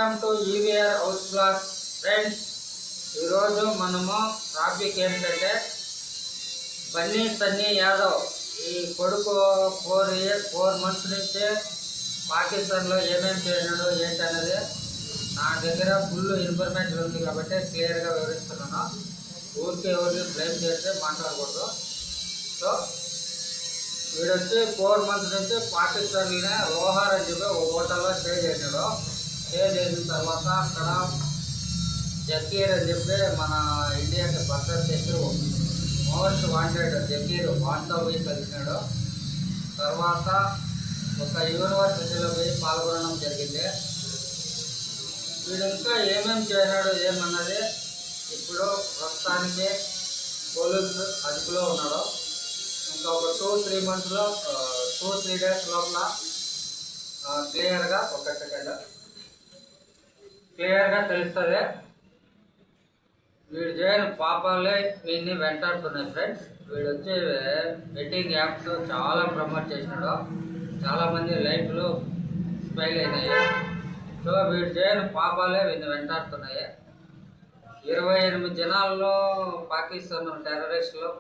Welcome to EVR house blogs friends. ఈరోజు మనము topic ఏంటంటే బన్నీ సన్నీ యాదవ్ ఈ కొడుకు 4 months నుంచే పాకిస్తాన్లో ఏమేమి చేసినాడు ఏంటనేది నా దగ్గర ఫుల్ ఇన్ఫర్మేషన్ ఉంది కాబట్టి క్లియర్గా వివరిస్తున్నాను. ఊరికి బ్లేమ్ చేస్తే మాట్లాడకూడదు. సో వీడొచ్చి 4 months నుంచి పాకిస్తాన్లోనే లోహార్ అని చెప్పి ఒక హోటల్లో స్టే చేశాడు. స్టే చేసిన తర్వాత అక్కడ జకీర్ అని చెప్పి మన ఇండియాకి భద్రత శత్రువు మోస్ట్ వాంటెడ్ జకీర్ వాంతో పోయి కలిసినాడు. తర్వాత ఒక యూనివర్సిటీలో పోయి పాల్గొనడం జరిగింది. వీడు ఇంకా ఏమేమి చేశాడు ఏమన్నది ఇప్పుడు ప్రస్తుతానికి పోలీసు అదుపులో ఉన్నాడు. ఇంకా ఒక 2-3 monthsలో 2-3 days లోపల క్లియర్గా తెలుస్తుంది. వీడు చేయని పాపాలే వీడిని వెంటాడుతున్నాయి ఫ్రెండ్స్. వీడు వచ్చి బెట్టింగ్ యాప్స్ చాలా ప్రమోట్ చేసినాడు. చాలామంది లైఫ్లు స్పైల్ అయినాయి. సో వీడు చేయని పాపాలే వీడిని వెంటాడుతున్నాయి. 28 జనాల్లో పాకిస్తాన్ టెర్రరిస్టులు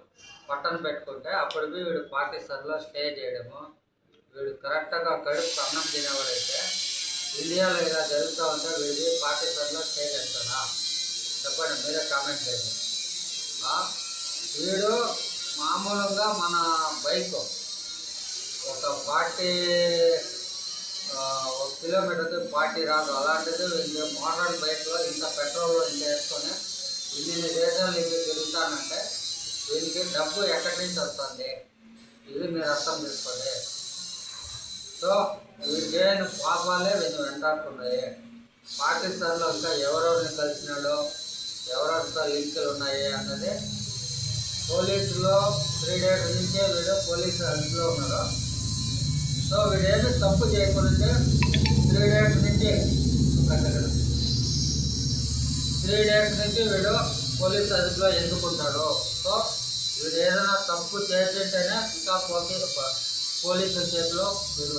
పట్టణ పెట్టుకుంటే అప్పుడు వీడు పాకిస్తాన్లో స్టే చేయడము. వీడు కరెక్ట్గా కడుపు అన్నం తినేవాడైతే ఇండియాలో ఇలా జరుగుతూ ఉంటే వీడి పాకిస్తాన్లో స్టే చేస్తాడా చెప్పండి, మీరే కామెంట్ చేయండి. వీడు మామూలుగా మన బైక్ ఒక 40 కిలోమీటర్కి 40 రాదు. అలాంటిది మోటార్ బైక్లో ఇంత పెట్రోల్ ఇంత వేసుకొని ఇన్ని దేశాలు ఇది తిరుగుతానంటే వీరికి డబ్బు ఎక్కడి నుంచి వస్తుంది, ఇది మీరు అర్థం చేసుకోండి. సో వీడు చేయని పాపాలే వీళ్ళు వెంటాడుతున్నాయి. పాకిస్తాన్లో ఇంకా ఎవరెవరిని కలిసినాడో ఎవరెవరితో లింకులు ఉన్నాయి అన్నది పోలీసులో 3 days నుంచే వీడు పోలీసు అదుపులో ఉన్నాడు. సో వీడేమి తప్పు చేయకుండా 3 days నుంచి 3 days నుంచి వీడు పోలీసు అదుపులో ఎందుకుంటాడు. సో వీడు ఏదైనా తప్పు చేసేటేనే ఇంకా పోలీసుల చేతిలో వీడు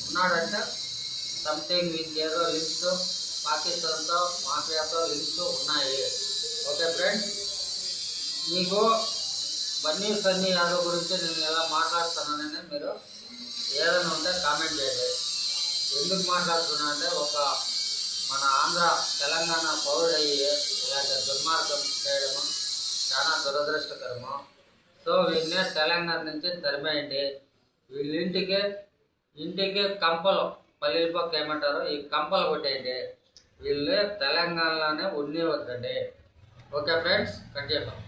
ఉన్నాడంటే సంథింగ్ వీరికి ఏదో లింక్స్ పాకిస్తాన్తో మాఫియాతో లింక్స్ ఉన్నాయి. ఓకే ఫ్రెండ్స్, మీకు బన్నీ సన్నీ యాదవ్ గురించి నేను ఎలా మాట్లాడుతున్నానని మీరు ఏదైనా ఉంటే కామెంట్ చేయండి. ఎందుకు మాట్లాడుతున్నా అంటే ఒక మన ఆంధ్ర తెలంగాణ పౌరుడయ్యి ఇలాంటి దుర్మార్గం చేయడము చాలా దురదృష్టకరము. సో వీళ్ళని తెలంగాణ నుంచి తరిమేయండి. ఇంటికి కంపలు పల్లీపక్క ఏమంటారు, ఈ కంపలు కొట్టేయండి. వీళ్ళు తెలంగాణలోనే ఉండేవద్దండి. ఓకే ఫ్రెండ్స్, కట్ చేద్దాం.